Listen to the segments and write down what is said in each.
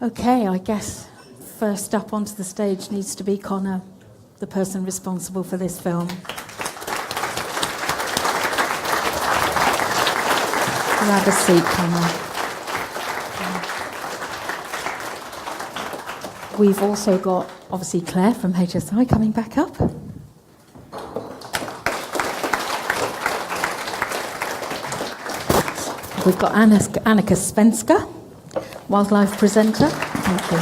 Okay, I guess first up onto the stage needs to be Connor, the person responsible for this film. Grab a seat, Connor. We've also got, obviously, Claire from HSI coming back up. We've got Anneka Svenska, wildlife presenter. Thank you.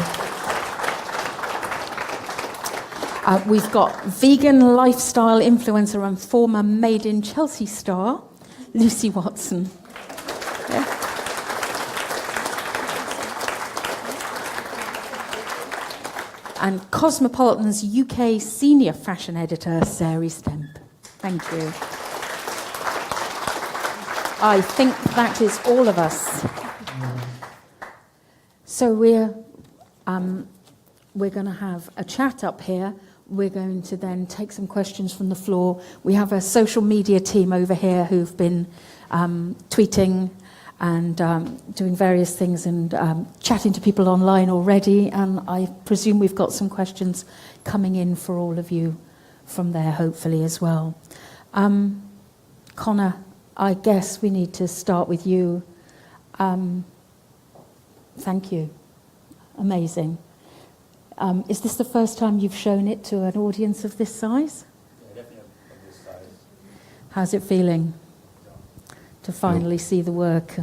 We've got vegan lifestyle influencer and former Made in Chelsea star, Lucy Watson. Yeah. And Cosmopolitan's UK senior fashion editor, Sairey Stemp. Thank you. I think that is all of us. So we're going to have a chat up here. We're going to then take some questions from the floor. We have a social media team over here who've been tweeting and doing various things and chatting to people online already. And I presume we've got some questions coming in for all of you from there, hopefully, as well. Connor, I guess we need to start with you. Thank you. Amazing. Is this the first time you've shown it to an audience of this size? Yeah, definitely of this size. How's it feeling to finally see the work?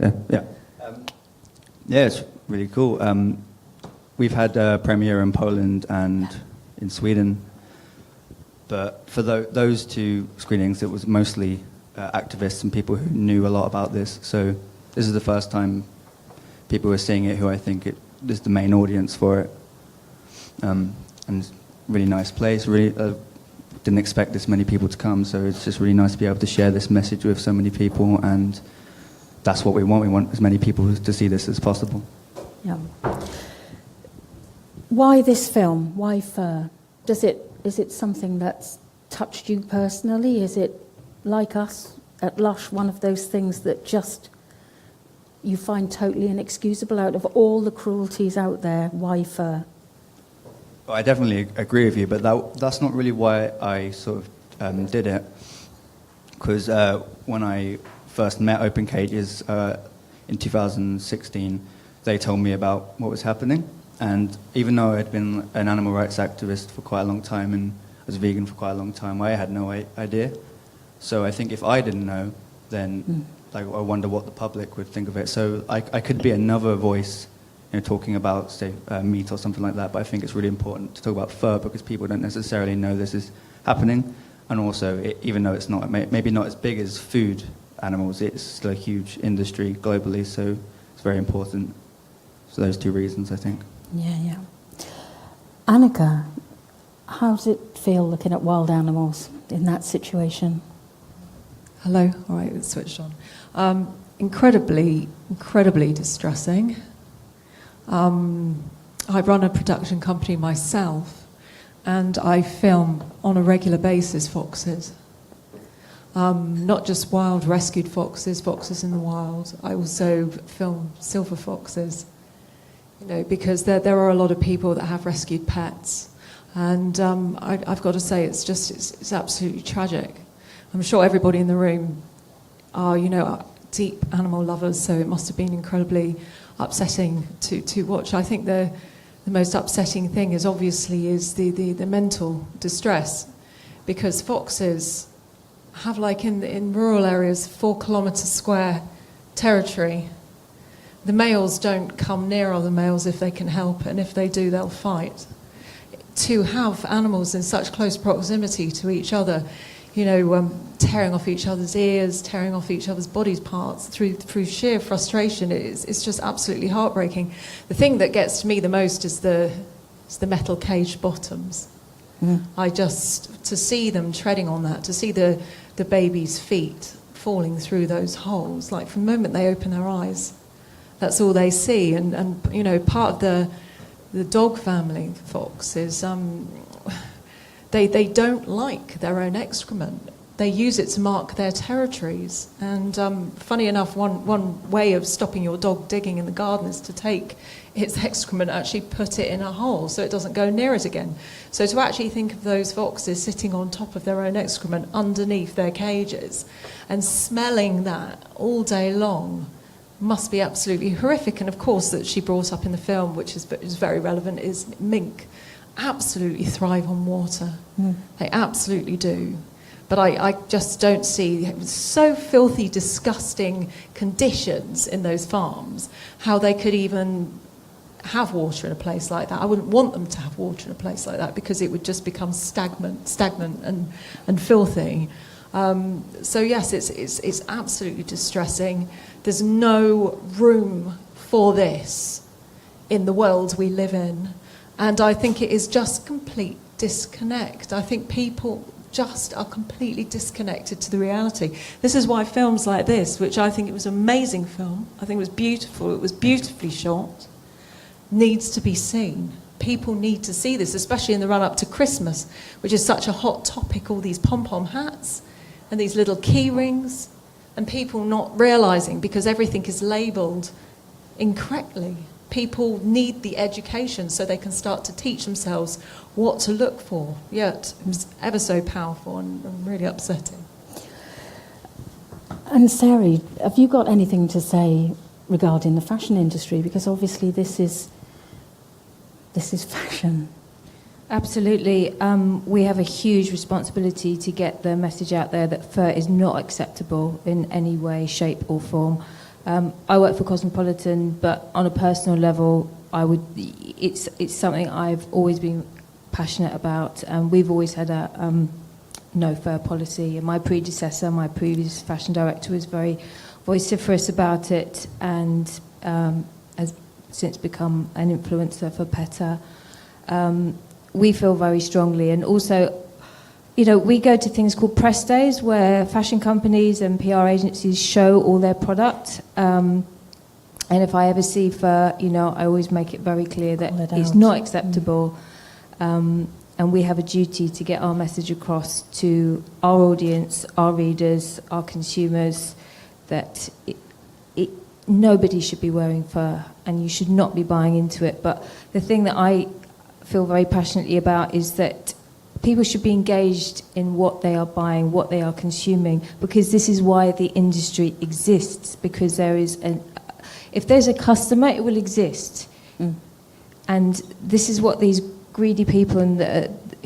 Yeah, it's really cool. We've had a premiere in Poland and in Sweden, but for those two screenings, it was mostly activists and people who knew a lot about this. So this is the first time people were seeing it who I think is the main audience for it. And it's a really nice place. Really didn't expect this many people to come, so it's just really nice to be able to share this message with so many people, and that's what we want. We want as many people to see this as possible. Yeah. Why this film? Why fur? Is it something that's touched you personally? Is it, like us at Lush, one of those things that just you find totally inexcusable out of all the cruelties out there? Why fur? Well, I definitely agree with you, but that's not really why I sort of did it. Because when I first met Open Cages in 2016, they told me about what was happening. And even though I'd been an animal rights activist for quite a long time and was vegan for quite a long time, I had no idea. So I think if I didn't know, then I wonder what the public would think of it. So I could be another voice, talking about, say, meat or something like that, but I think it's really important to talk about fur because people don't necessarily know this is happening. And also, even though it's not maybe not as big as food animals, it's still a huge industry globally, so it's very important. So those two reasons, I think. Yeah. Anneka, how does it feel looking at wild animals in that situation? Hello, all right, it's switched on. Incredibly distressing. I run a production company myself, and I film on a regular basis foxes. Not just wild rescued foxes in the wild. I also film silver foxes, because there are a lot of people that have rescued pets, and I've got to say it's absolutely tragic. I'm sure everybody in the room are deep animal lovers, so it must have been incredibly upsetting to watch. I think the most upsetting thing is the mental distress, because foxes have, like in rural areas, 4 kilometre square territory. The males don't come near other males if they can help, and if they do, they'll fight. To have animals in such close proximity to each other, tearing off each other's ears, tearing off each other's body parts through sheer frustration, it's just absolutely heartbreaking. The thing that gets to me the most is the metal cage bottoms. To see them treading on that, to see the baby's feet falling through those holes, like from the moment they open their eyes, that's all they see. And part of the dog family fox is they don't like their own excrement. they use it to mark their territories. And funny enough, one way of stopping your dog digging in the garden is to take its excrement, actually put it in a hole so it doesn't go near it again. So to actually think of those foxes sitting on top of their own excrement underneath their cages and smelling that all day long must be absolutely horrific. And of course, that she brought up in the film, which is very relevant, is mink absolutely thrive on water. They absolutely do. But I just don't see so filthy, disgusting conditions in those farms, how they could even have water in a place like that. I wouldn't want them to have water in a place like that because it would just become stagnant and filthy. So yes, it's absolutely distressing. There's no room for this in the world we live in. And I think it is just complete disconnect. I think people just are completely disconnected to the reality. This is why films like this, which I think it was an amazing film, I think it was beautiful, it was beautifully shot, needs to be seen. People need to see this, especially in the run-up to Christmas, which is such a hot topic, all these pom-pom hats and these little key rings, and people not realising because everything is labelled incorrectly. People need the education so they can start to teach themselves what to look for. Yet it was ever so powerful and really upsetting. And Sairey, have you got anything to say regarding the fashion industry? Because obviously this is fashion. Absolutely. We have a huge responsibility to get the message out there that fur is not acceptable in any way, shape or form. I work for Cosmopolitan, but on a personal level, it's something I've always been passionate about, and we've always had a no fur policy. And my predecessor, my previous fashion director, was very vociferous about it, and has since become an influencer for PETA. We feel very strongly, and also, you know, we go to things called press days where fashion companies and PR agencies show all their product. And if I ever see fur, you know, I always make it very clear that it's not acceptable. And we have a duty to get our message across to our audience, our readers, our consumers, that nobody should be wearing fur and you should not be buying into it. But the thing that I feel very passionately about is that people should be engaged in what they are buying, what they are consuming, because this is why the industry exists, because if there's a customer, it will exist. And this is what these greedy people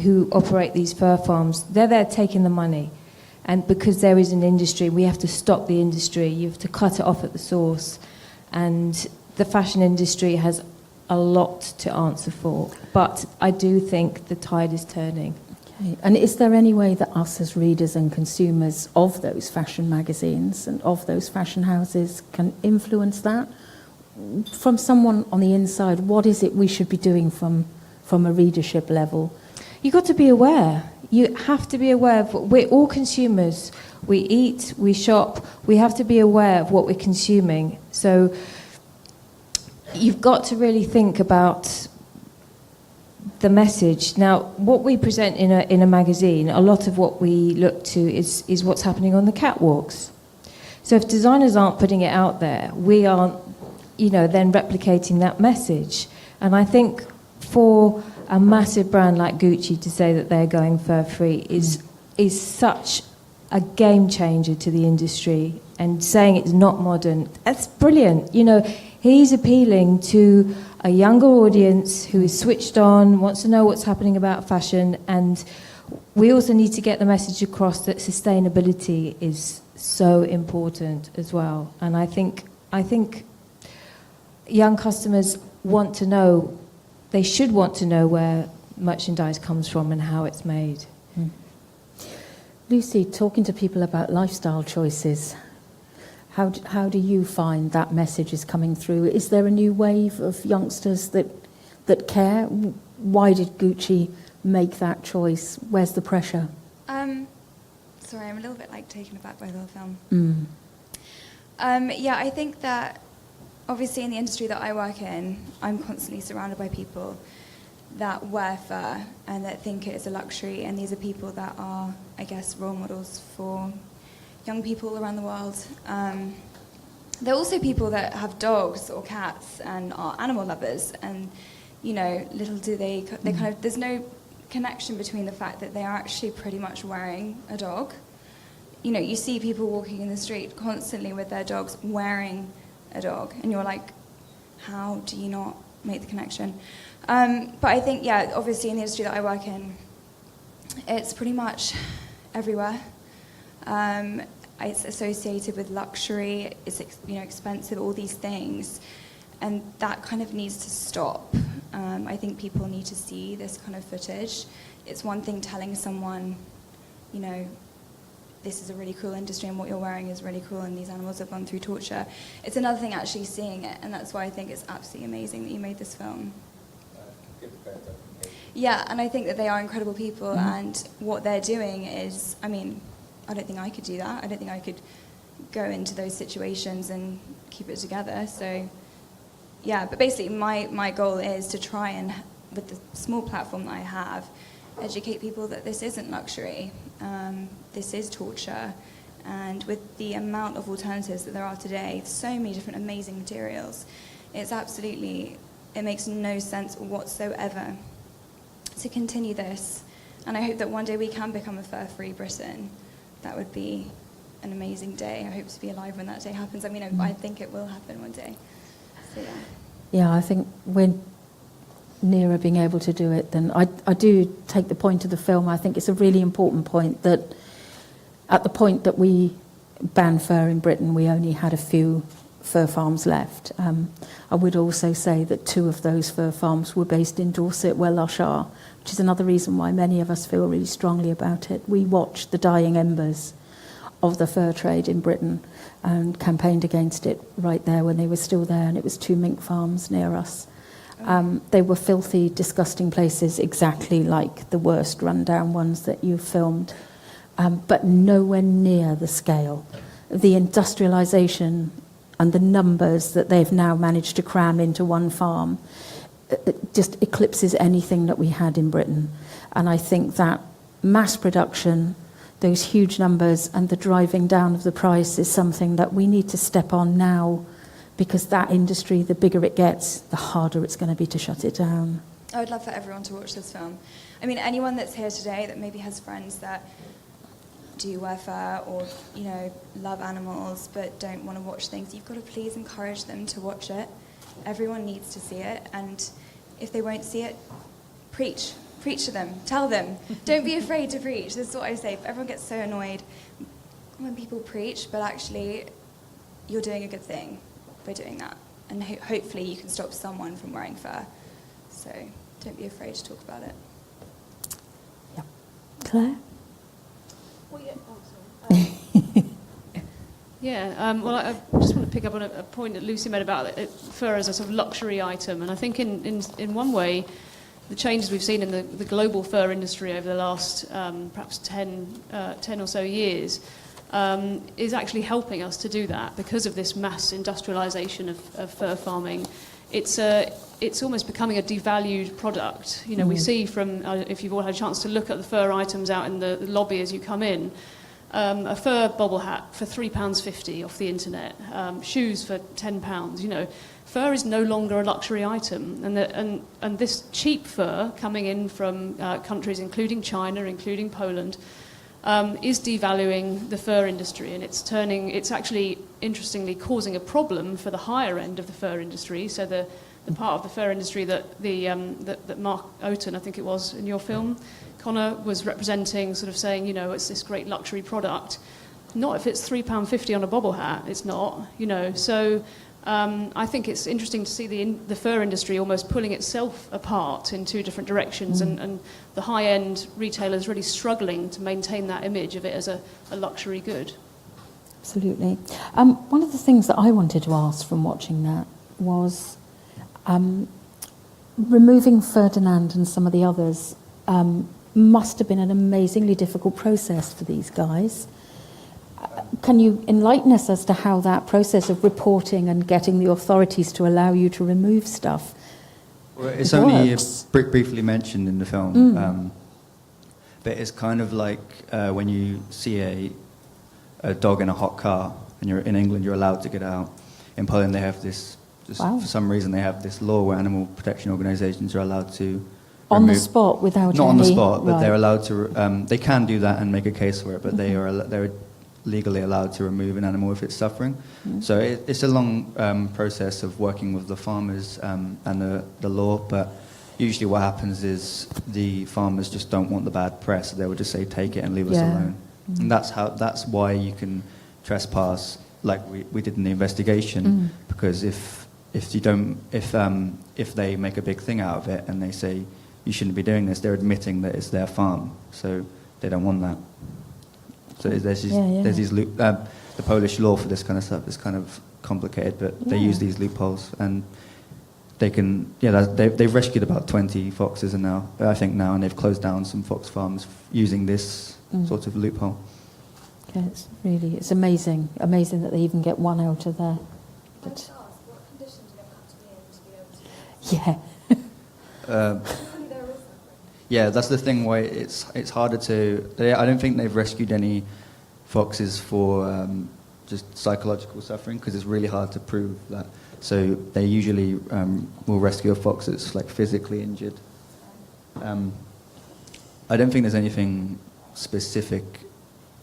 who operate these fur farms, they're there taking the money. And because there is an industry, we have to stop the industry. You have to cut it off at the source. And the fashion industry has a lot to answer for. But I do think the tide is turning. Okay. And is there any way that us as readers and consumers of those fashion magazines and of those fashion houses can influence that? From someone on the inside, what is it we should be doing from a readership level? You've got to be aware. You have to be aware of we're all consumers. We eat, we shop. We have to be aware of what we're consuming. So you've got to really think about the message. Now, what we present in a magazine, a lot of what we look to is what's happening on the catwalks. So if designers aren't putting it out there, we aren't, then replicating that message. And I think for a massive brand like Gucci to say that they're going fur-free is such a game changer to the industry, and saying it's not modern, that's brilliant. He's appealing to a younger audience who is switched on, wants to know what's happening about fashion, and we also need to get the message across that sustainability is so important as well. And I think young customers want to know, they should want to know where merchandise comes from and how it's made. Lucy, talking to people about lifestyle choices, how do you find that message is coming through? Is there a new wave of youngsters that care? Why did Gucci make that choice? Where's the pressure? Sorry, I'm a little bit taken aback by the whole film. I think that obviously in the industry that I work in, I'm constantly surrounded by people that wear fur and that think it is a luxury, and these are people that are, I guess, role models for young people around the world. There are also people that have dogs or cats and are animal lovers, and little do they kind of, there's no connection between the fact that they are actually pretty much wearing a dog. You see people walking in the street constantly with their dogs wearing a dog, and you're like, how do you not make the connection? But I think, obviously in the industry that I work in, it's pretty much everywhere. It's associated with luxury, it's expensive, all these things, and that kind of needs to stop. I think people need to see this kind of footage. It's one thing telling someone, this is a really cool industry and what you're wearing is really cool and these animals have gone through torture. It's another thing actually seeing it, and that's why I think it's absolutely amazing that you made this film. Yeah, and I think that they are incredible people, and what they're doing is, I don't think I could do that. I don't think I could go into those situations and keep it together. So, yeah, but basically my goal is to try and, with the small platform that I have, educate people that this isn't luxury. This is torture. And with the amount of alternatives that there are today, so many different amazing materials, it makes no sense whatsoever to continue this. And I hope that one day we can become a fur-free Britain. That would be an amazing day. I hope to be alive when that day happens. I think it will happen one day. So, yeah. Yeah, I think we're nearer being able to do it than... I do take the point of the film. I think it's a really important point that at the point that we banned fur in Britain, we only had a few fur farms left. I would also say that 2 of those fur farms were based in Dorset, where Lush are, which is another reason why many of us feel really strongly about it. We watched the dying embers of the fur trade in Britain and campaigned against it right there when they were still there, and it was 2 mink farms near us. They were filthy, disgusting places, exactly like the worst rundown ones that you filmed, but nowhere near the scale. The industrialisation and the numbers that they've now managed to cram into one farm just eclipses anything that we had in Britain. And I think that mass production, those huge numbers, and the driving down of the price is something that we need to step on now, because that industry, the bigger it gets, the harder it's going to be to shut it down. I would love for everyone to watch this film. Anyone that's here today that maybe has friends that do wear fur or, love animals but don't want to watch things, you've got to please encourage them to watch it. Everyone needs to see it, and if they won't see it, preach to them, tell them. Don't be afraid to preach. This is what I say. Everyone gets so annoyed when people preach, but actually you're doing a good thing by doing that, and hopefully you can stop someone from wearing fur. So don't be afraid to talk about it. Yeah. Claire? Well, I just want to pick up on a point that Lucy made about fur as a sort of luxury item, and I think in one way the changes we've seen in the global fur industry over the last perhaps 10 or so years is actually helping us to do that because of this mass industrialisation of fur farming. It's almost becoming a devalued product. We see from, if you've all had a chance to look at the fur items out in the lobby as you come in, a fur bobble hat for £3.50 off the internet, shoes for £10. Fur is no longer a luxury item, and this cheap fur coming in from countries including China, including Poland, is devaluing the fur industry, and it's actually interestingly causing a problem for the higher end of the fur industry. So the part of the fur industry that Mark Oaten, I think it was in your film, Connor, was representing, sort of saying, it's this great luxury product. Not if it's £3.50 on a bobble hat. It's not, So I think it's interesting to see the fur industry almost pulling itself apart in 2 different directions, and the high-end retailers really struggling to maintain that image of it as a luxury good. Absolutely. One of the things that I wanted to ask from watching that was removing Ferdinand and some of the others must have been an amazingly difficult process for these guys. Can you enlighten us as to how that process of reporting and getting the authorities to allow you to remove stuff Well, it's only works. briefly mentioned in the film, but it's kind of like when you see a dog in a hot car, and you're in England, you're allowed to get out. In Poland, they have this. Wow. For some reason, they have this law where animal protection organisations are allowed to On the remove- spot without not on the any- spot, but right. they're allowed to. They can do that and make a case for it, but they're legally allowed to remove an animal if it's suffering. So it's a long process of working with the farmers and the law, but usually what happens is the farmers just don't want the bad press, so they will just say take it and leave us Yeah. alone. And that's why you can trespass like we did in the investigation, because if they make a big thing out of it and they say you shouldn't be doing this, they're admitting that it's their farm, so they don't want that. So there's these the Polish law for this kind of stuff is kind of complicated, but they use these loopholes, and they can they've rescued about 20 foxes and now they've closed down some fox farms using this sort of loophole. Yeah, it's amazing that they even get one out of there. But, What conditions do they have to be in to be able to? yeah. Yeah, that's the thing. Why it's harder to. I don't think they've rescued any foxes for just psychological suffering, because it's really hard to prove that. So they usually will rescue a fox that's like physically injured. I don't think there's anything specific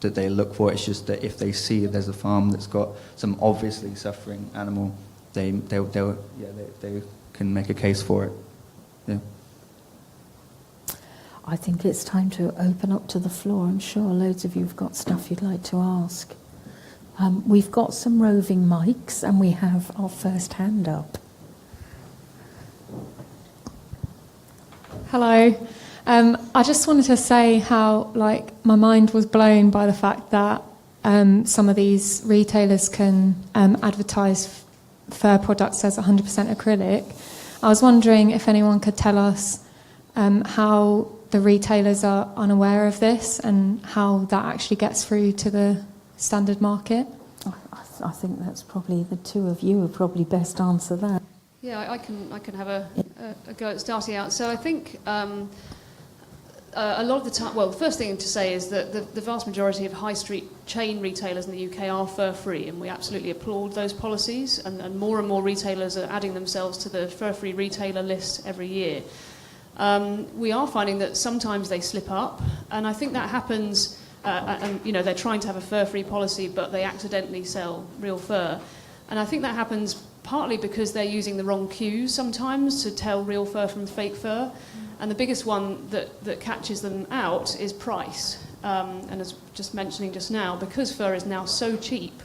that they look for. It's just that if they see there's a farm that's got some obviously suffering animal, they can make a case for it. Yeah. I think it's time to open up to the floor. I'm sure loads of you have got stuff you'd like to ask. We've got some roving mics, and we have our first hand up. Hello. I just wanted to say how, my mind was blown by the fact that some of these retailers can advertise fur products as 100% acrylic. I was wondering if anyone could tell us how the retailers are unaware of this and how that actually gets through to the standard market. I think that's probably the two of you would probably best answer that. Yeah, I can have a go at starting out. So I think a lot of the time, well, the first thing to say is that the vast majority of high street chain retailers in the UK are fur-free, and we absolutely applaud those policies, and more retailers are adding themselves to the fur-free retailer list every year. We are finding that sometimes they slip up, and I think that happens, and they're trying to have a fur-free policy, but they accidentally sell real fur. And I think that happens partly because they're using the wrong cues sometimes to tell real fur from fake fur. And the biggest one that catches them out is price. And as just mentioning just now, because fur is now so cheap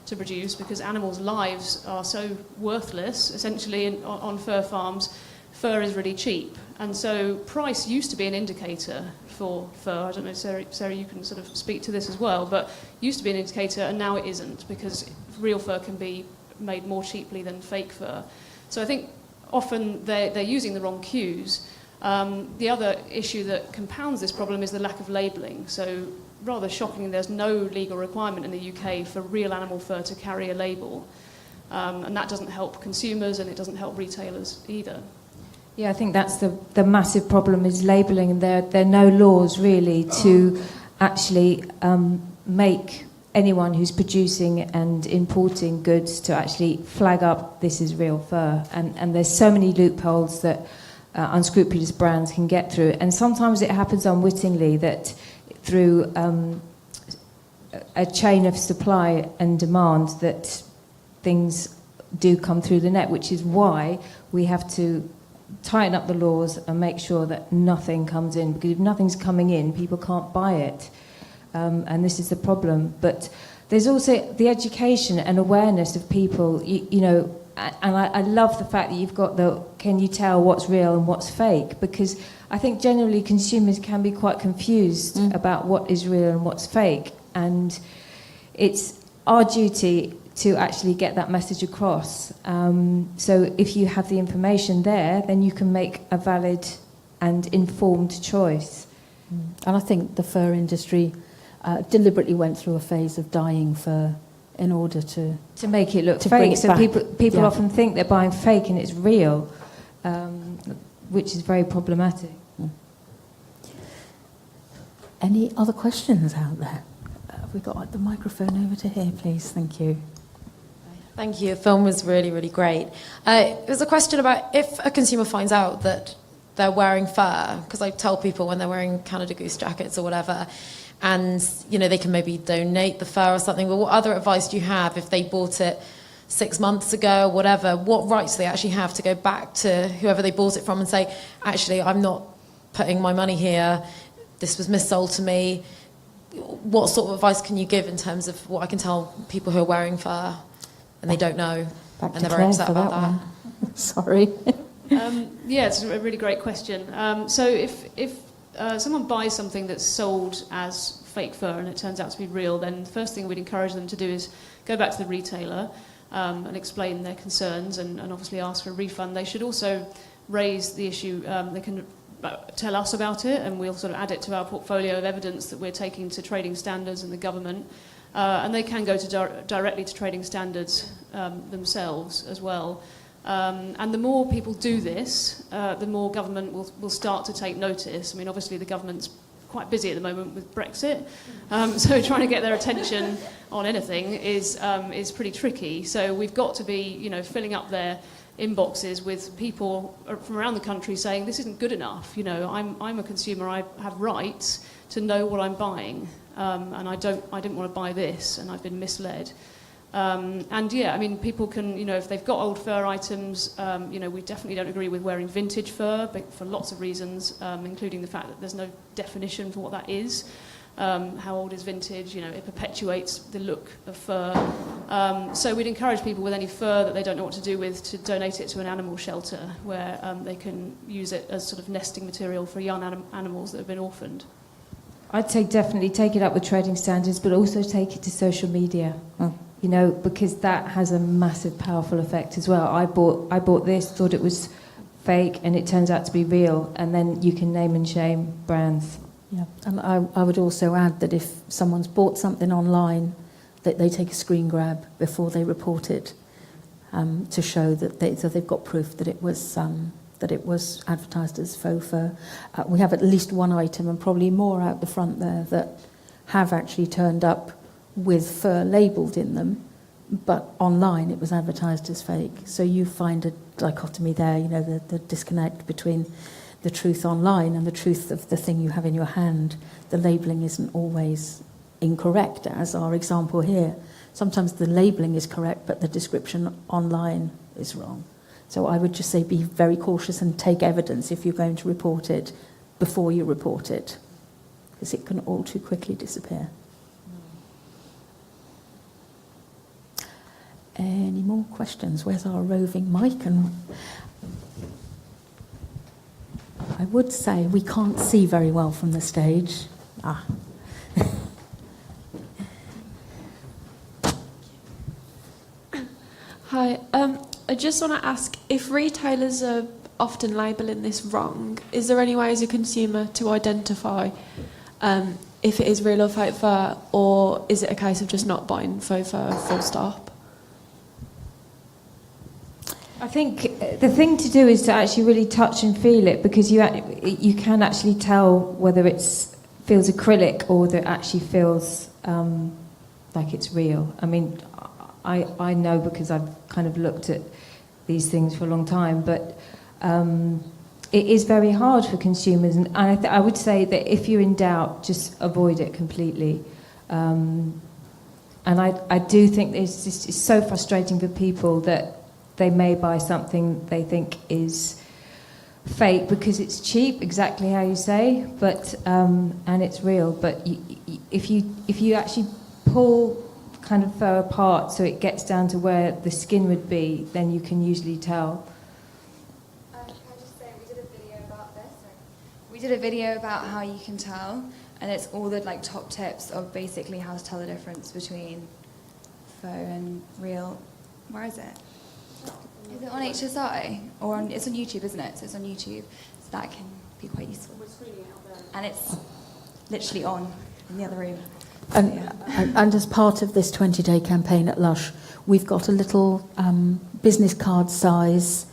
to produce, because animals' lives are so worthless, essentially on fur farms, fur is really cheap. And so price used to be an indicator for fur. I don't know, Sairey, you can sort of speak to this as well, but used to be an indicator, and now it isn't, because real fur can be made more cheaply than fake fur. So I think often they're using the wrong cues. The other issue that compounds this problem is the lack of labelling. So rather shocking, there's no legal requirement in the UK for real animal fur to carry a label. And that doesn't help consumers, and it doesn't help retailers either. Yeah, I think that's the massive problem is labelling, and there are no laws really to actually make anyone who's producing and importing goods to actually flag up this is real fur. And there's so many loopholes that unscrupulous brands can get through. And sometimes it happens unwittingly that through a chain of supply and demand that things do come through the net, which is why we have to tighten up the laws and make sure that nothing comes in, because if nothing's coming in, people can't buy it. And this is the problem. But there's also the education and awareness of people, and I love the fact that you've got can you tell what's real and what's fake? Because I think generally consumers can be quite confused about what is real and what's fake. And it's our duty to actually get that message across. So if you have the information there, then you can make a valid and informed choice. And I think the fur industry deliberately went through a phase of dyeing fur in order to make it look to bring fake. it So back. people Yeah. often think they're buying fake and it's real. which is very problematic. Any other questions out there? Have we got the microphone over to here, please? Thank you. Thank you. The film was really, really great. It was a question about if a consumer finds out that they're wearing fur, because I tell people when they're wearing Canada Goose jackets or whatever, and they can maybe donate the fur or something, but what other advice do you have if they bought it 6 months ago or whatever? What rights do they actually have to go back to whoever they bought it from and say, actually, I'm not putting my money here, this was missold to me? What sort of advice can you give in terms of what I can tell people who are wearing fur and they don't know, Back and to they're very Claire upset for about that that? one. Sorry. Yeah, it's a really great question. So if someone buys something that's sold as fake fur and it turns out to be real, then the first thing we'd encourage them to do is go back to the retailer and explain their concerns and obviously ask for a refund. They should also raise the issue. They can tell us about it, and we'll sort of add it to our portfolio of evidence that we're taking to trading standards and the government. And they can go to directly to trading standards themselves as well. And the more people do this, the more government will start to take notice. I mean, obviously the government's quite busy at the moment with Brexit, so trying to get their attention on anything is pretty tricky. So we've got to be, filling up their inboxes with people from around the country saying this isn't good enough. I'm a consumer. I have rights to know what I'm buying, and I didn't want to buy this, and I've been misled. And yeah, I mean, people can, if they've got old fur items, we definitely don't agree with wearing vintage fur for lots of reasons, including the fact that there's no definition for what that is. How old is vintage? It perpetuates the look of fur. So we'd encourage people with any fur that they don't know what to do with to donate it to an animal shelter where they can use it as sort of nesting material for young animals that have been orphaned. I'd say definitely take it up with trading standards, but also take it to social media. Because that has a massive, powerful effect as well. I bought this, thought it was fake, and it turns out to be real, and then you can name and shame brands. Yeah, and I would also add that if someone's bought something online, that they take a screen grab before they report it, to show that they've got proof that it was advertised as faux fur. We have at least one item, and probably more out the front there, that have actually turned up with fur labelled in them, but online it was advertised as fake. So you find a dichotomy there, the disconnect between the truth online and the truth of the thing you have in your hand. The labelling isn't always incorrect, as our example here. Sometimes the labelling is correct, but the description online is wrong. So I would just say be very cautious and take evidence if you're going to report it before you report it, because it can all too quickly disappear. Any more questions? Where's our roving mic? And I would say we can't see very well from the stage. Hi, I just want to ask, if retailers are often labelling this wrong, is there any way as a consumer to identify if it is real or fake fur, or is it a case of just not buying faux fur, full stop? I think the thing to do is to actually really touch and feel it, because you can actually tell whether it feels acrylic or whether it actually feels like it's real. I mean, I know because I've kind of looked at these things for a long time, but it is very hard for consumers, and I would say that if you're in doubt, just avoid it completely. And I do think it's so frustrating for people that they may buy something they think is fake because it's cheap, exactly how you say, but and it's real. But if you actually pull kind of fur apart so it gets down to where the skin would be, then you can usually tell. Can I just say, we did a video about this. We did a video about how you can tell, and it's all the top tips of basically how to tell the difference between faux and real. Where is it? Is it on HSI? It's on YouTube, isn't it? So it's on YouTube. So that can be quite useful. We're screening it out there. And it's literally on in the other room. And as part of this 20-day campaign at Lush, we've got a little business card size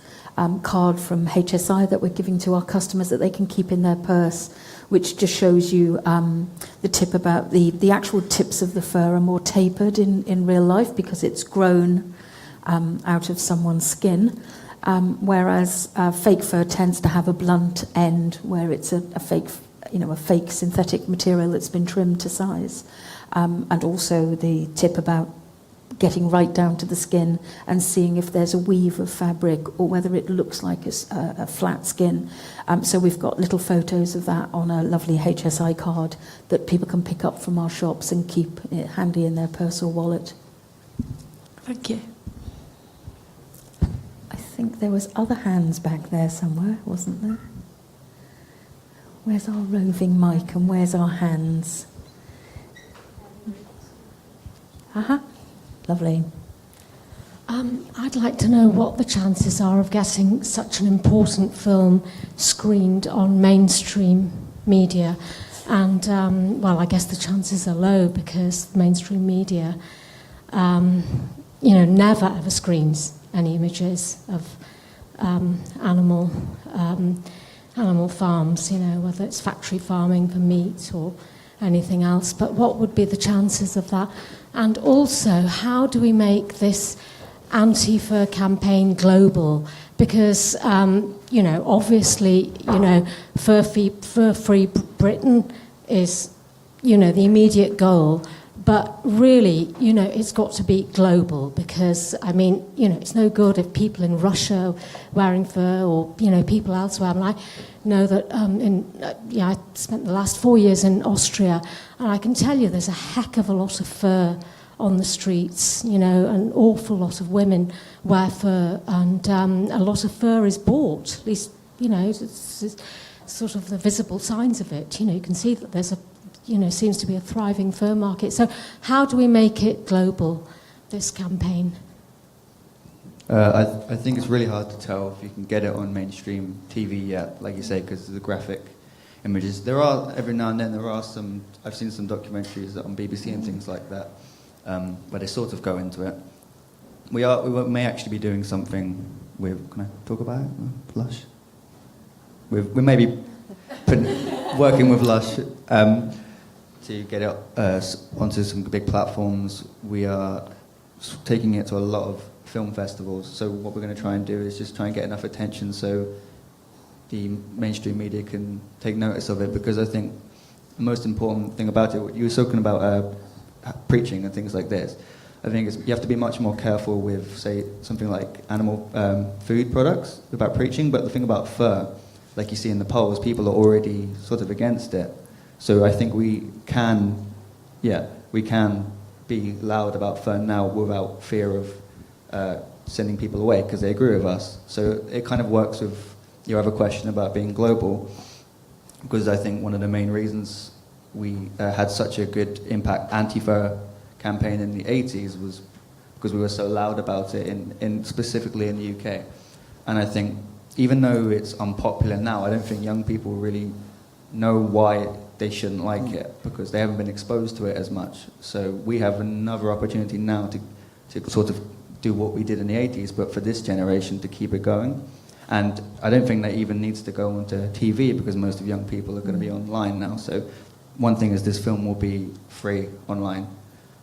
card from HSI that we're giving to our customers that they can keep in their purse, which just shows you the tip about the actual tips of the fur are more tapered in real life because it's grown out of someone's skin, whereas fake fur tends to have a blunt end where it's a fake synthetic material that's been trimmed to size, and also the tip about getting right down to the skin and seeing if there's a weave of fabric or whether it looks like a flat skin. So we've got little photos of that on a lovely HSI card that people can pick up from our shops and keep it handy in their purse or wallet. Thank you. I think there was other hands back there somewhere, wasn't there? Where's our roving mic and where's our hands? Lovely. I'd like to know what the chances are of getting such an important film screened on mainstream media. And, well, I guess the chances are low because mainstream media, never ever screens any images of animal farms, whether it's factory farming for meat or anything else. But what would be the chances of that? And also, how do we make this anti-fur campaign global? Because, obviously, fur-free Britain is, the immediate goal. But really, it's got to be global because, it's no good if people in Russia wearing fur or, people elsewhere. I know that I spent the last 4 years in Austria, and I can tell you there's a heck of a lot of fur on the streets, an awful lot of women wear fur, and a lot of fur is bought, at least, it's sort of the visible signs of it. You can see that there's seems to be a thriving fur market. So how do we make it global, this campaign? I think it's really hard to tell if you can get it on mainstream TV yet, like you say, because of the graphic images. There are, every now and then, I've seen some documentaries on BBC and things like that, where they sort of go into it. We may actually be doing something with, can I talk about it? Lush? We may be working with Lush to get it onto some big platforms. We are taking it to a lot of film festivals. So what we're going to try and do is just try and get enough attention so the mainstream media can take notice of it, because I think the most important thing about it, you were talking about preaching and things like this. I think you have to be much more careful with, say, something like animal food products about preaching, but the thing about fur, like you see in the polls, people are already sort of against it. So I think we can be loud about fur now without fear of sending people away because they agree with us. So it kind of works with your other question about being global, because I think one of the main reasons we had such a good impact anti-fur campaign in the 80s was because we were so loud about it, specifically in the UK. And I think even though it's unpopular now, I don't think young people really know why they shouldn't like it, because they haven't been exposed to it as much. So we have another opportunity now to sort of do what we did in the 80s, but for this generation to keep it going. And I don't think that even needs to go onto TV, because most of young people are going to be online now. So one thing is this film will be free online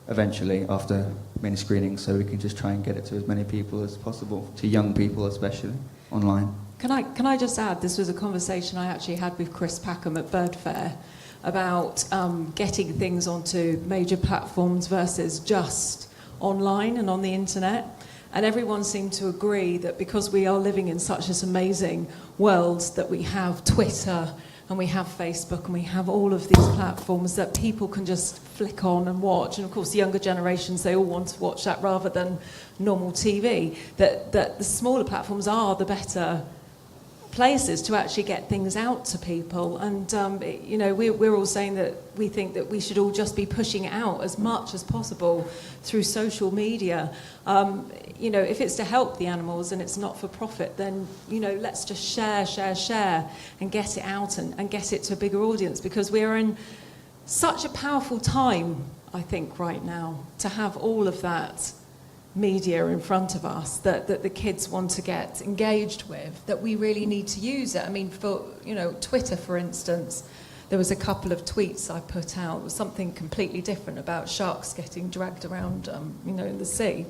eventually after many screenings, so we can just try and get it to as many people as possible, to young people especially, online. Can I just add, this was a conversation I actually had with Chris Packham at Bird Fair about getting things onto major platforms versus just online and on the internet. And everyone seemed to agree that because we are living in such this amazing world, that we have Twitter and we have Facebook and we have all of these platforms that people can just flick on and watch. And of course, the younger generations, they all want to watch that rather than normal TV. That the smaller platforms are the better places to actually get things out to people. And we're all saying that we think that we should all just be pushing it out as much as possible through social media. If it's to help the animals and it's not for profit, then let's just share and get it out and get it to a bigger audience, because we are in such a powerful time, I think, right now, to have all of that media in front of us that the kids want to get engaged with, that we really need to use it. I mean, for, you know, Twitter, for instance, there was a couple of tweets I put out. It was something completely different about sharks getting dragged around, you know, in the sea.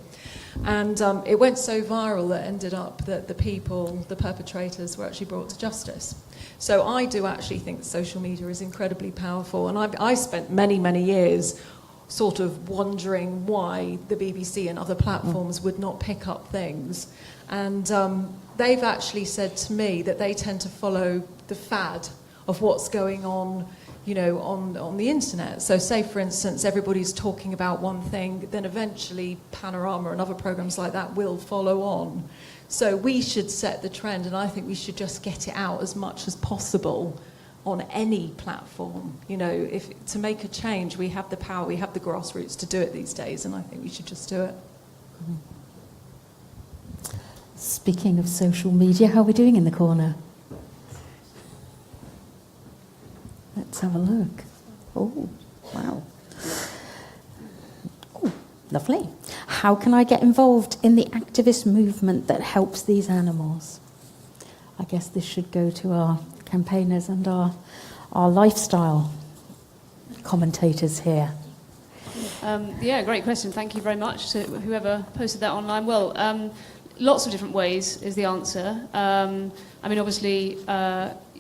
And it went so viral that ended up that the perpetrators were actually brought to justice. So I do actually think that social media is incredibly powerful. And I spent many, many years sort of wondering why the BBC and other platforms would not pick up things. And they've actually said to me that they tend to follow the fad of what's going on, you know, on the internet. So say, for instance, everybody's talking about one thing, then eventually Panorama and other programs like that will follow on. So we should set the trend, and I think we should just get it out as much as possible on any platform. You know, if to make a change, we have the power, we have the grassroots to do it these days, and I think we should just do it. Speaking of social media, how are we doing in the corner? Let's have a look. Oh, wow. Oh, lovely. How can I get involved in the activist movement that helps these animals? I guess this should go to our campaigners and our lifestyle commentators here. Yeah, great question. Thank you very much to whoever posted that online. Well, lots of different ways is the answer. I mean, obviously,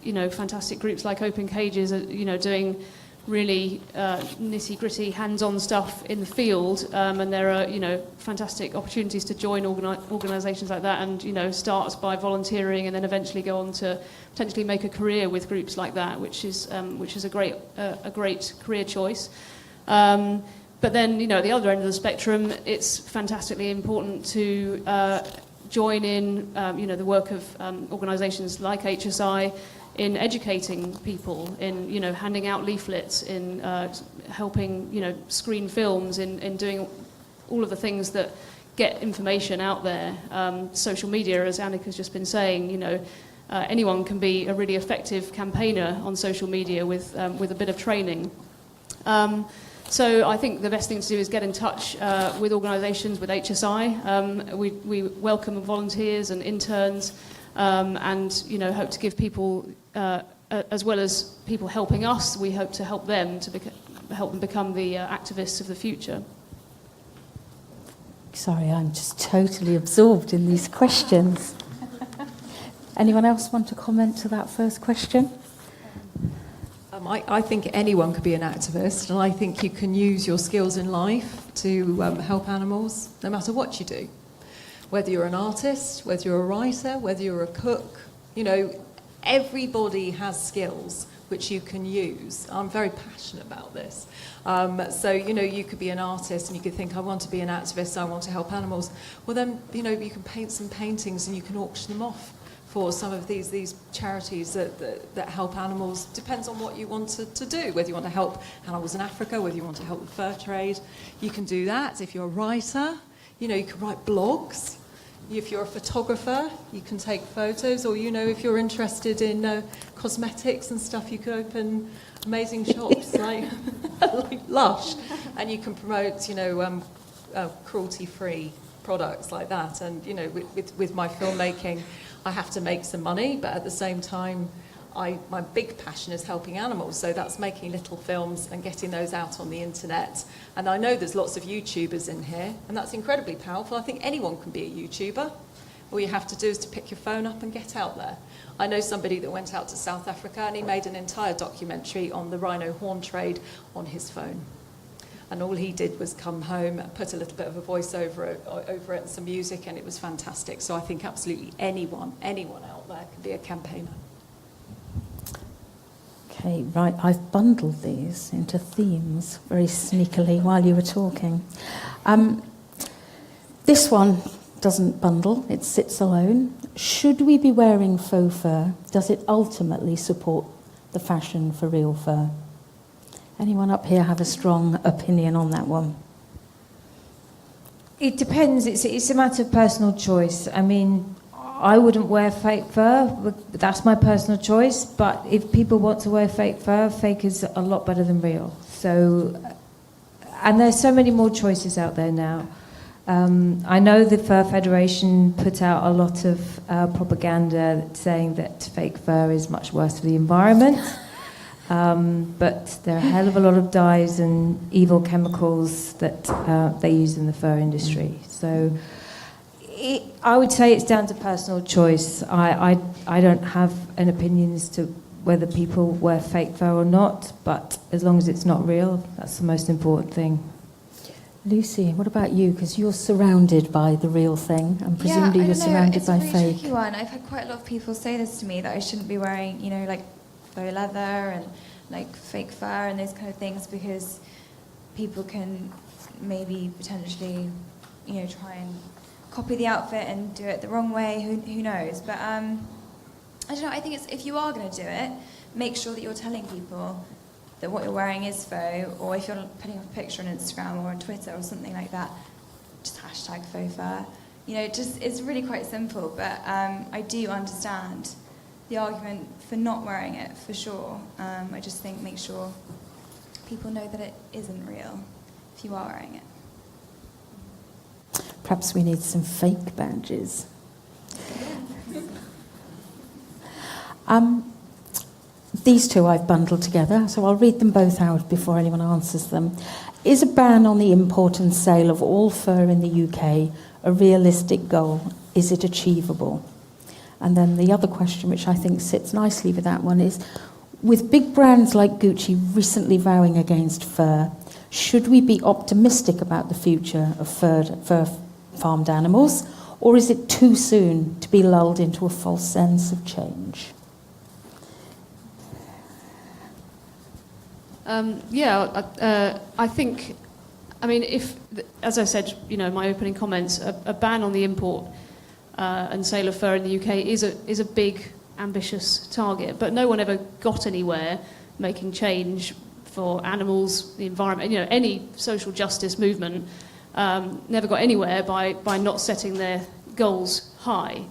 you know, fantastic groups like Open Cages are, you know, doing really nitty-gritty, hands-on stuff in the field, and there are, you know, fantastic opportunities to join organisations like that, and, you know, start by volunteering and then eventually go on to potentially make a career with groups like that, which is a great career choice. But then, you know, at the other end of the spectrum, it's fantastically important to join in, you know, the work of organisations like HSI in educating people, in, you know, handing out leaflets, in helping, you know, screen films, in doing all of the things that get information out there. Social media, as Anneka's just been saying, you know, anyone can be a really effective campaigner on social media with a bit of training. So I think the best thing to do is get in touch with organisations, with HSI. We welcome volunteers and interns, and, you know, hope to give people, as well as people helping us, we hope to help them to help them become the activists of the future. Sorry, I'm just totally absorbed in these questions. Anyone else want to comment to that first question? I think anyone could be an activist, and I think you can use your skills in life to help animals, no matter what you do. Whether you're an artist, whether you're a writer, whether you're a cook, you know, everybody has skills which you can use. I'm very passionate about this. So, you know, you could be an artist and you could think, I want to be an activist, I want to help animals. Well then, you know, you can paint some paintings and you can auction them off for some of these charities that help animals. Depends on what you want to do, whether you want to help animals in Africa, whether you want to help the fur trade. You can do that. If you're a writer, you know, you can write blogs. If you're a photographer, you can take photos, or, you know, if you're interested in cosmetics and stuff, you could open amazing shops like Lush, and you can promote, you know, cruelty-free products like that. And, you know, with my filmmaking, I have to make some money, but at the same time, my big passion is helping animals, so that's making little films and getting those out on the internet. And I know there's lots of YouTubers in here, and that's incredibly powerful. I think anyone can be a YouTuber. All you have to do is to pick your phone up and get out there. I know somebody that went out to South Africa and he made an entire documentary on the rhino horn trade on his phone. And all he did was come home, put a little bit of a voice over it and some music, and it was fantastic. So I think absolutely anyone out there can be a campaigner. Okay, right, I've bundled these into themes very sneakily while you were talking. This one doesn't bundle, it sits alone. Should we be wearing faux fur? Does it ultimately support the fashion for real fur? Anyone up here have a strong opinion on that one? It depends. It's a matter of personal choice. I mean, I wouldn't wear fake fur, but that's my personal choice. But if people want to wear fake fur, fake is a lot better than real. So, and there's so many more choices out there now. I know the Fur Federation put out a lot of propaganda saying that fake fur is much worse for the environment. But there are a hell of a lot of dyes and evil chemicals that they use in the fur industry. So I would say it's down to personal choice. I don't have an opinion as to whether people wear fake fur or not, but as long as it's not real, that's the most important thing. Lucy, what about you? Because you're surrounded by the real thing, and presumably you're surrounded by fake. It's a really tricky one. I've had quite a lot of people say this to me, that I shouldn't be wearing, like faux leather and like fake fur and those kind of things, because people can maybe potentially, try and copy the outfit and do it the wrong way. Who knows? But I don't know. I think it's, if you are going to do it, make sure that you're telling people that what you're wearing is faux, or if you're putting up a picture on Instagram or on Twitter or something like that, just hashtag faux fur. It's really quite simple, but I do understand the argument for not wearing it, for sure. I just think make sure people know that it isn't real if you are wearing it. Perhaps we need some fake badges. These two I've bundled together, so I'll read them both out before anyone answers them. Is a ban on the import and sale of all fur in the UK a realistic goal? Is it achievable? And then the other question, which I think sits nicely with that one, is, with big brands like Gucci recently vowing against fur, should we be optimistic about the future of fur farmed animals, or is it too soon to be lulled into a false sense of change? I think, if, as I said, in my opening comments, a ban on the import and sale of fur in the UK is a big, ambitious target, but no one ever got anywhere making change for animals, the environment. Any social justice movement never got anywhere by not setting their goals high.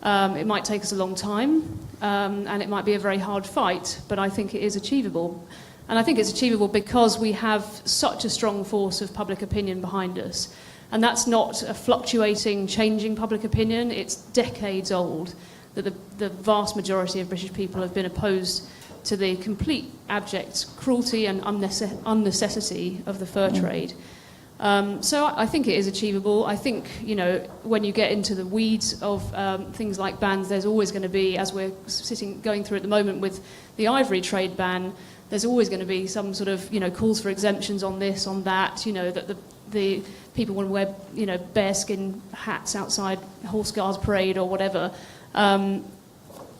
It might take us a long time, and it might be a very hard fight, but I think it is achievable. And I think it's achievable because we have such a strong force of public opinion behind us. And that's not a fluctuating, changing public opinion. It's decades old that the vast majority of British people have been opposed to the complete abject cruelty and unnecessity of the fur trade. So I think it is achievable. I think, when you get into the weeds of things like bans, there's always going to be, as we're going through at the moment with the ivory trade ban, there's always going to be some sort of, calls for exemptions on this, on that, that the people want to wear, bearskin hats outside Horse Guards Parade or whatever, and,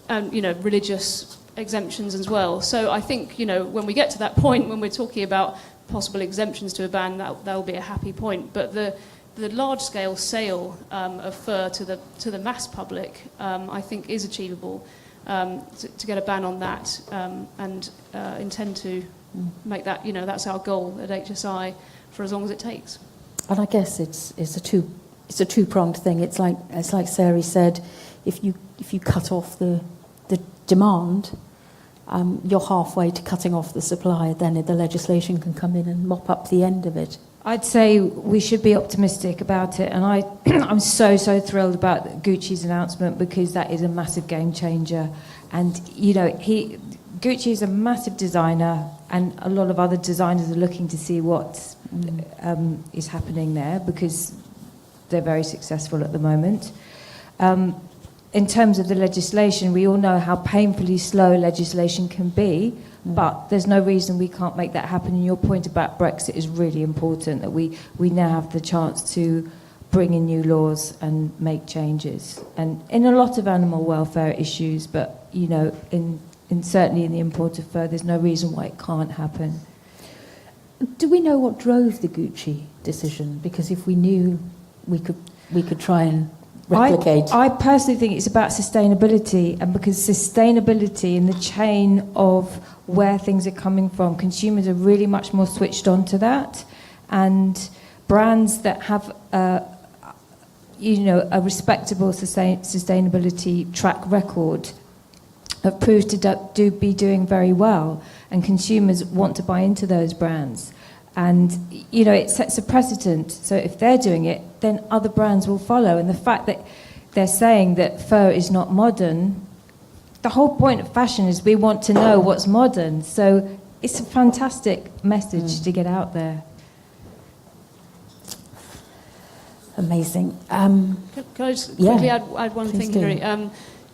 religious exemptions as well. So I think, when we get to that point, when we're talking about possible exemptions to a ban, that'll be a happy point. But the large-scale sale of fur to the mass public, I think, is achievable. To get a ban on that, and intend to make that, that's our goal at HSI for as long as it takes. And I guess it's a two-pronged thing. It's like Sairey said, if you cut off the demand, you're halfway to cutting off the supply. Then the legislation can come in and mop up the end of it. I'd say we should be optimistic about it, and I'm so thrilled about Gucci's announcement, because that is a massive game changer. And Gucci is a massive designer, and a lot of other designers are looking to see what is happening there, because they're very successful at the moment. In terms of the legislation, we all know how painfully slow legislation can be. But there's no reason we can't make that happen. And your point about Brexit is really important, that we now have the chance to bring in new laws and make changes. And in a lot of animal welfare issues, but, in certainly in the import of fur, there's no reason why it can't happen. Do we know what drove the Gucci decision? Because if we knew, we could try and replicate. I personally think it's about sustainability, and because sustainability in the chain of where things are coming from, consumers are really much more switched on to that, and brands that have a respectable sustainability track record have proved to be doing very well, and consumers want to buy into those brands, and it sets a precedent. So if they're doing it, then other brands will follow. And the fact that they're saying that fur is not modern, the whole point of fashion is we want to know what's modern. So it's a fantastic message to get out there. Amazing. Can I just quickly add one thing, do. Hilary?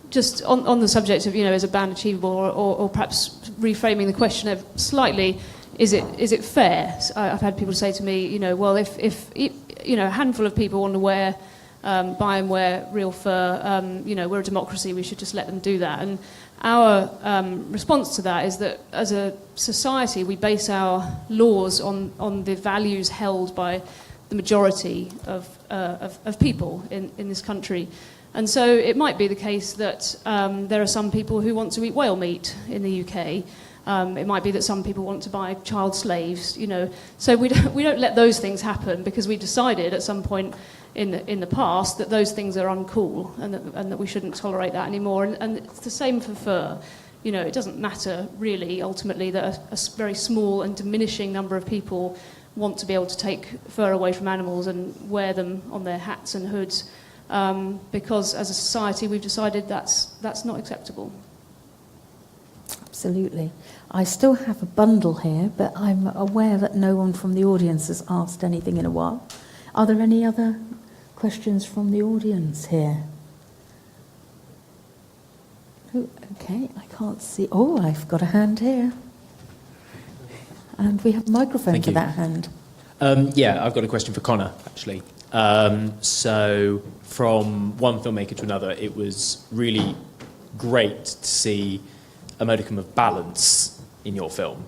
Just on the subject of, is a ban achievable, or perhaps reframing the question of slightly, is it fair? So I've had people say to me, well, if a handful of people want to buy and wear real fur, we're a democracy, we should just let them do that. And our response to that is that as a society, we base our laws on the values held by the majority of people in this country. And so it might be the case that there are some people who want to eat whale meat in the UK. It might be that some people want to buy child slaves, So we don't let those things happen because we decided at some point in the past that those things are uncool and that we shouldn't tolerate that anymore. And it's the same for fur. It doesn't matter really ultimately that a very small and diminishing number of people want to be able to take fur away from animals and wear them on their hats and hoods, because as a society we've decided that's not acceptable. Absolutely. I still have a bundle here, but I'm aware that no one from the audience has asked anything in a while. Are there any other questions from the audience here? Oh, okay, I can't see. Oh, I've got a hand here. And we have a microphone for that hand. I've got a question for Connor, actually. So from one filmmaker to another, it was really great to see a modicum of balance in your film.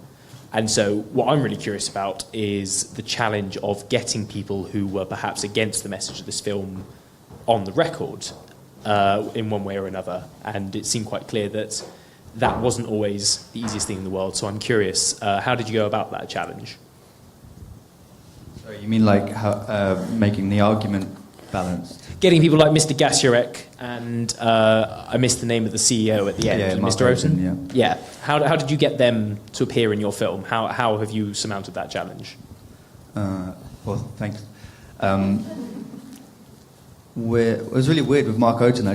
And so what I'm really curious about is the challenge of getting people who were perhaps against the message of this film on the record in one way or another. And it seemed quite clear that that wasn't always the easiest thing in the world. So I'm curious, how did you go about that challenge? So you mean like how, making the argument balanced? Getting people like Mr. Gasiorek and I missed the name of the CEO at the end, Mr. Oten. Yeah. How did you get them to appear in your film? How have you surmounted that challenge? Well, thanks. It was really weird with Mark Oten. I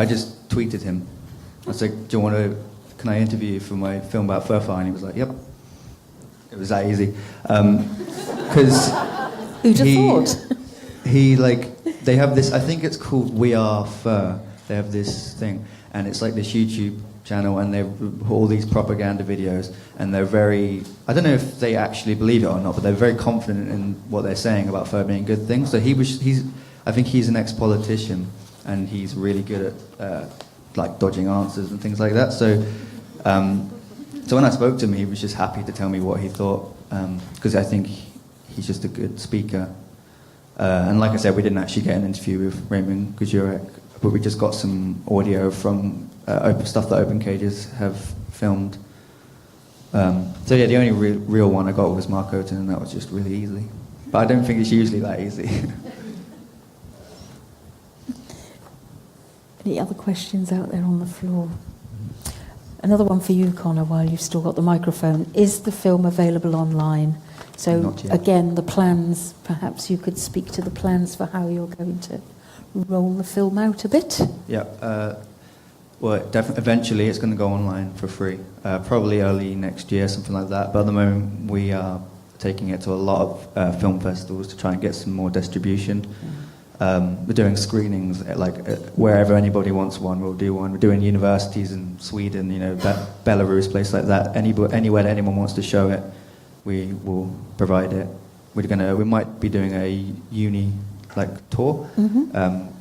just tweeted him. I said, can I interview you for my film about fur farming? And he was like, yep. It was that easy. Because who'd have thought? They have this, I think it's called We Are Fur. They have this thing, and it's like this YouTube channel, and they have all these propaganda videos, and they're very, I don't know if they actually believe it or not, but they're very confident in what they're saying about fur being a good thing. So I think he's an ex-politician, and he's really good at dodging answers and things like that. So when I spoke to him, he was just happy to tell me what he thought, because I think he's just a good speaker. And like I said, we didn't actually get an interview with Raymond Gasiorek, but we just got some audio from stuff that Open Cages have filmed. The only real one I got was Mark Oten, and that was just really easy. But I don't think it's usually that easy. Any other questions out there on the floor? Another one for you, Connor, while you've still got the microphone. Is the film available online? So again, the plans, perhaps you could speak to the plans for how you're going to roll the film out a bit? Yeah, eventually it's going to go online for free, probably early next year, something like that. But at the moment we are taking it to a lot of film festivals to try and get some more distribution. We're doing screenings wherever anybody wants one, we'll do one. We're doing universities in Sweden, Belarus, place like that. Anywhere that anyone wants to show it, we will provide it. We might be doing a uni tour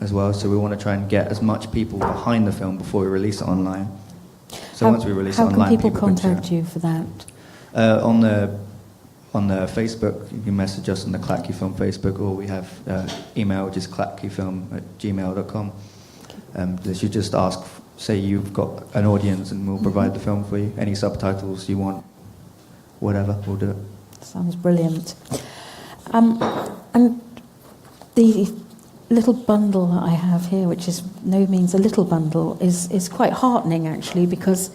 as well. So we want to try and get as much people behind the film before we release it online. So once we release it online, how can people contact you for that? On the Facebook, you can message us on the Klatki Film Facebook, or we have email, which is klatkifilm@gmail.com. They should just say you've got an audience, and we'll provide the film for you. Any subtitles you want, whatever, we'll do it. Sounds brilliant. And the little bundle that I have here, which is no means a little bundle, is quite heartening, actually, because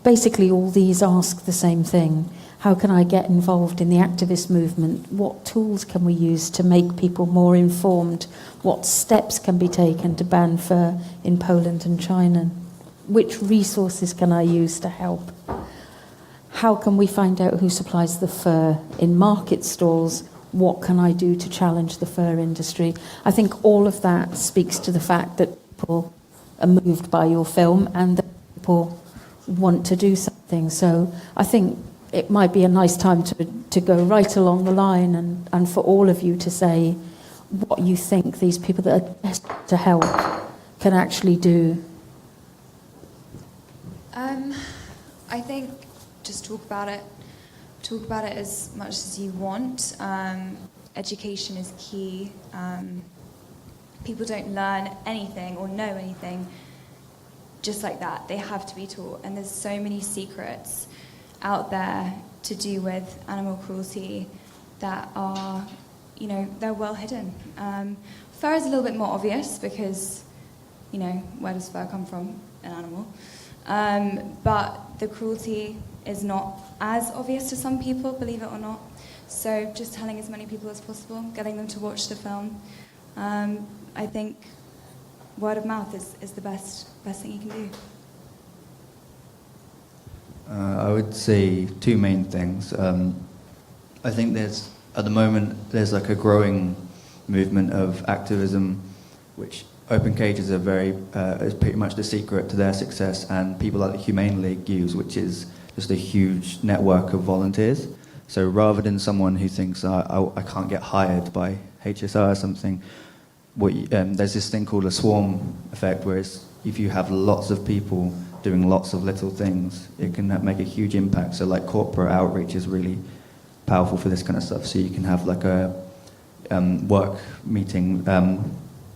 basically all these ask the same thing. How can I get involved in the activist movement? What tools can we use to make people more informed? What steps can be taken to ban fur in Poland and China? Which resources can I use to help? How can we find out who supplies the fur in market stalls? What can I do to challenge the fur industry? I think all of that speaks to the fact that people are moved by your film and that people want to do something. So I think it might be a nice time to go right along the line and for all of you to say what you think these people that are desperate to help can actually do. I think just talk about it as much as you want. Education is key. People don't learn anything or know anything just like that. They have to be taught, and there's so many secrets out there to do with animal cruelty that are, they're well hidden. Fur is a little bit more obvious because, where does fur come from? An animal. But the cruelty is not as obvious to some people, believe it or not. So just telling as many people as possible, getting them to watch the film. I think word of mouth is the best thing you can do. I would say two main things. I think at the moment, there's like a growing movement of activism, which open cages are is pretty much the secret to their success, and people like the Humane League use, which is just a huge network of volunteers. So rather than someone who thinks, I can't get hired by HSI or something, there's this thing called a swarm effect, where if you have lots of people doing lots of little things, it can make a huge impact. So like corporate outreach is really powerful for this kind of stuff. So you can have like a work meeting,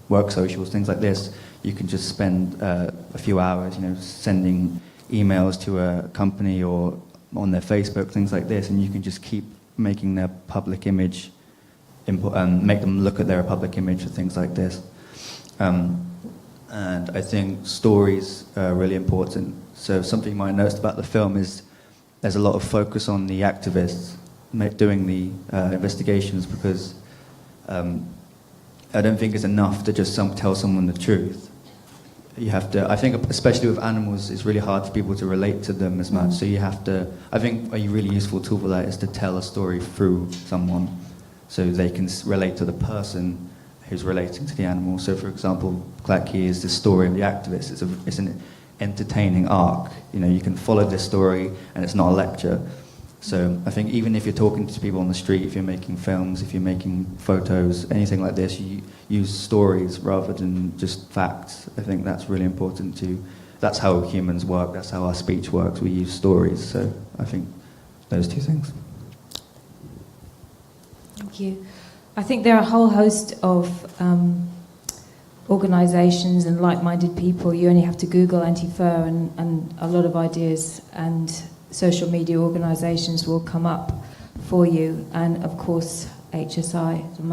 work socials, things like this. You can just spend a few hours, sending emails to a company or on their Facebook, things like this, and you can just keep making their public image, make them look at their public image for things like this. And I think stories are really important. So something you might have noticed about the film is there's a lot of focus on the activists doing the investigations, because I don't think it's enough to just tell someone the truth. You have to, I think especially with animals, it's really hard for people to relate to them as much. So you have to, I think a really useful tool for that is to tell a story through someone so they can relate to the person who's relating to the animal. So for example, Klatki is the story of the activist. It's an entertaining arc. You can follow this story and it's not a lecture. So I think even if you're talking to people on the street, if you're making films, if you're making photos, anything like this, you use stories rather than just facts. I think that's really important too. That's how humans work, that's how our speech works. We use stories. So I think those two things. Thank you. I think there are a whole host of organisations and like-minded people. You only have to Google anti-fur and a lot of ideas and social media organisations will come up for you. And of course, HSI is a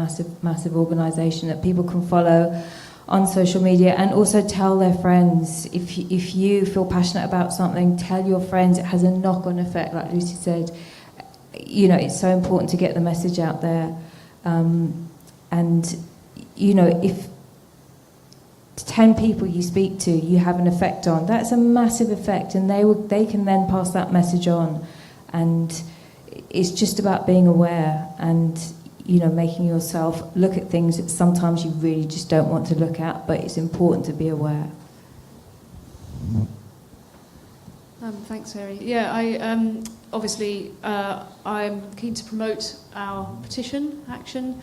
massive organisation that people can follow on social media, and also tell their friends. If you feel passionate about something, tell your friends. It has a knock-on effect, like Lucy said. It's so important to get the message out there. If 10 people you speak to, you have an effect on, that's a massive effect, and they can then pass that message on. And it's just about being aware and, making yourself look at things that sometimes you really just don't want to look at, but it's important to be aware. Thanks, Sairey. Yeah, I'm keen to promote our petition action.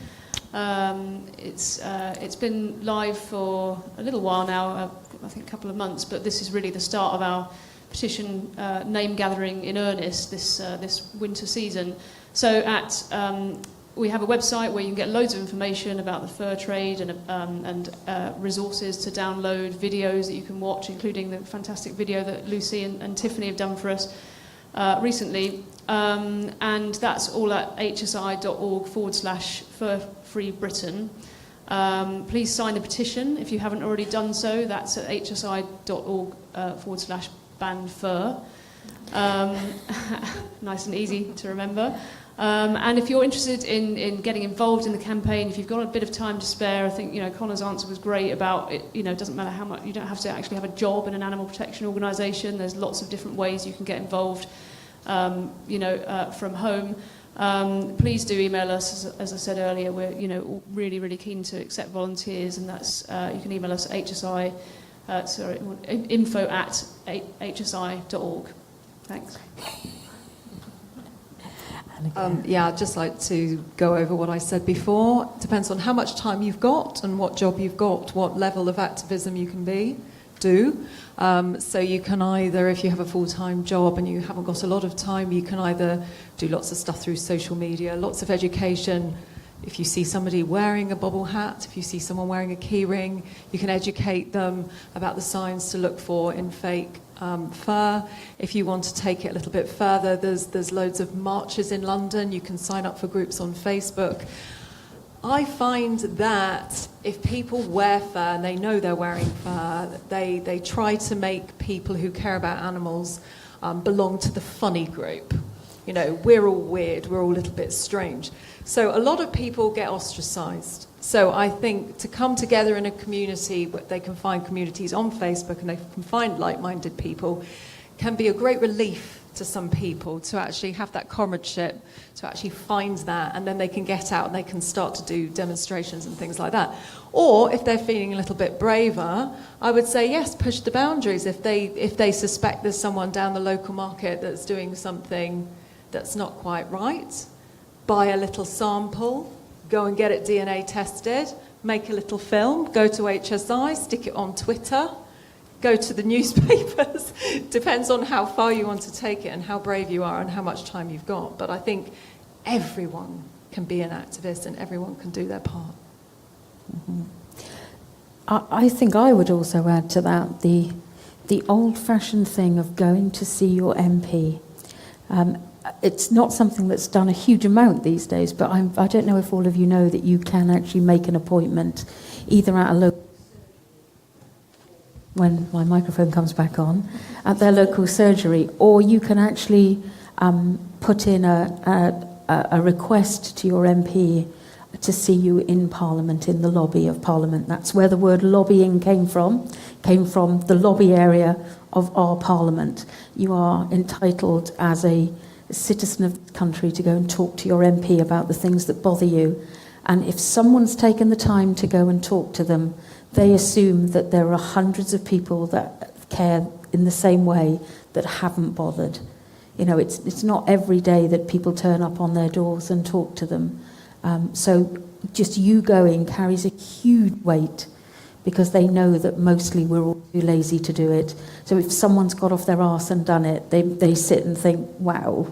It's been live for a little while now, I think a couple of months, but this is really the start of our petition name gathering in earnest this winter season. So we have a website where you can get loads of information about the fur trade and resources to download, videos that you can watch, including the fantastic video that Lucy and Tiffany have done for us recently. And that's all at hsi.org/fur-free-Britain. Please sign the petition if you haven't already done so. That's at hsi.org/ban fur. Nice and easy to remember. And if you're interested in getting involved in the campaign, if you've got a bit of time to spare, I think, Connor's answer was great about it. It doesn't matter how much, you don't have to actually have a job in an animal protection organisation. There's lots of different ways you can get involved, from home. Please do email us. As I said earlier, we're really, really keen to accept volunteers, and that's you can email us at info@hsi.org. Thanks. I'd just like to go over what I said before. It depends on how much time you've got and what job you've got, what level of activism you can do. So you can either, if you have a full-time job and you haven't got a lot of time, you can either do lots of stuff through social media, lots of education. If you see somebody wearing a bobble hat, if you see someone wearing a key ring, you can educate them about the signs to look for in fake fur. If you want to take it a little bit further, there's loads of marches in London. You can sign up for groups on Facebook. I find that if people wear fur and they know they're wearing fur, they try to make people who care about animals belong to the funny group. We're all weird, we're all a little bit strange. So a lot of people get ostracised. So I think to come together in a community, they can find communities on Facebook and they can find like-minded people, can be a great relief to some people to actually have that comradeship, to actually find that, and then they can get out and they can start to do demonstrations and things like that. Or if they're feeling a little bit braver, I would say yes, push the boundaries. If they suspect there's someone down the local market that's doing something that's not quite right, buy a little sample, go and get it DNA tested, make a little film, go to HSI, stick it on Twitter, go to the newspapers. Depends on how far you want to take it and how brave you are and how much time you've got. But I think everyone can be an activist and everyone can do their part. Mm-hmm. I think I would also add to that the old-fashioned thing of going to see your MP. It's not something that's done a huge amount these days, but I don't know if all of you know that you can actually make an appointment either at a local, when my microphone comes back on, at their local surgery, or you can actually put in a request to your MP to see you in Parliament, in the lobby of Parliament. That's where the word lobbying came from the lobby area of our Parliament. You are entitled as a citizen of the country to go and talk to your MP about the things that bother you. And if someone's taken the time to go and talk to them, they assume that there are hundreds of people that care in the same way that haven't bothered. It's not every day that people turn up on their doors and talk to them. So just you going carries a huge weight, because they know that mostly we're all too lazy to do it. So if someone's got off their arse and done it, they sit and think, wow,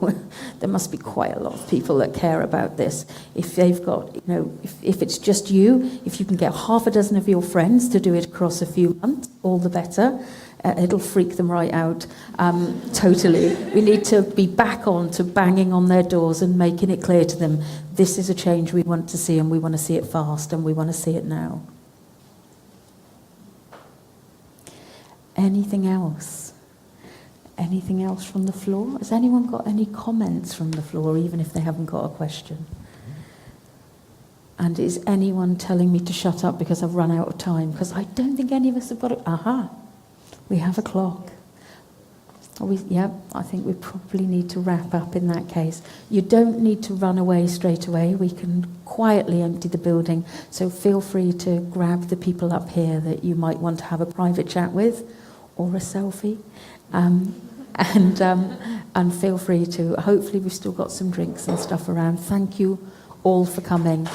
there must be quite a lot of people that care about this. If they've got, if it's just you, if you can get half a dozen of your friends to do it across a few months, all the better. It'll freak them right out. Totally. We need to be back on to banging on their doors and making it clear to them, this is a change we want to see, and we want to see it fast, and we want to see it now. Anything else? Anything else from the floor? Has anyone got any comments from the floor, even if they haven't got a question? And is anyone telling me to shut up because I've run out of time? Because I don't think any of us have got it. Aha, we have a clock. I think we probably need to wrap up in that case. You don't need to run away straight away. We can quietly empty the building. So feel free to grab the people up here that you might want to have a private chat with, or a selfie. And feel free to, hopefully we've still got some drinks and stuff around. Thank you all for coming.